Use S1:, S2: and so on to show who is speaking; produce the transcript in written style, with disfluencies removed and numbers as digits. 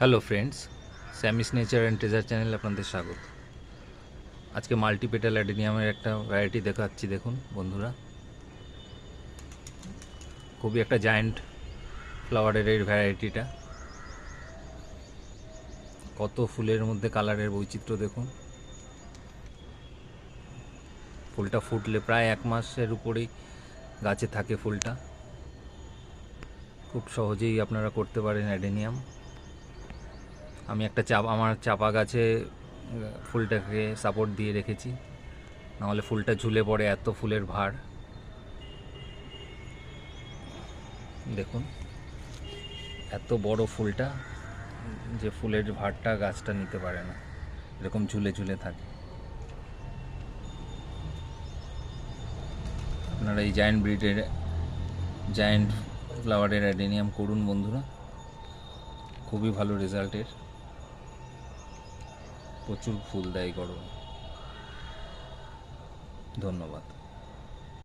S1: Hello friends, Sammy's nature and treasure চ্যানেলে আপনাদের স্বাগত। আজকে মাল্টিপেটাল অ্যাডেনিয়ামের একটা ভ্যারাইটি দেখাচ্ছি। দেখুন বন্ধুরা, খুবই একটা জায়ান্ট ফ্লাওয়ারের এই ভ্যারাইটিটা। কত ফুলের মধ্যে কালারের বৈচিত্র্য দেখুন। ফুলটা ফুটলে প্রায় 1 মাসের উপরেই গাছে থাকে ফুলটা। খুব সহজেই আপনারা করতে পারেন অ্যাডেনিয়াম। আমি একটা আমার চাপা গাছে ফুলটাকে সাপোর্ট দিয়ে রেখেছি, নাহলে ফুলটা ঝুলে পড়ে, এত ফুলের ভার। দেখুন এত বড় ফুলটা, যে ফুলের ভারটা গাছটা নিতে পারে না, এরকম ঝুলে ঝুলে থাকে। আপনারা এই জায়ান্ট ফ্লাওয়ারের অ্যাডেনিয়াম করুন বন্ধুরা, খুবই ভালো রেজাল্টের, প্রচুর ফুল দেয় গরম। ধন্যবাদ।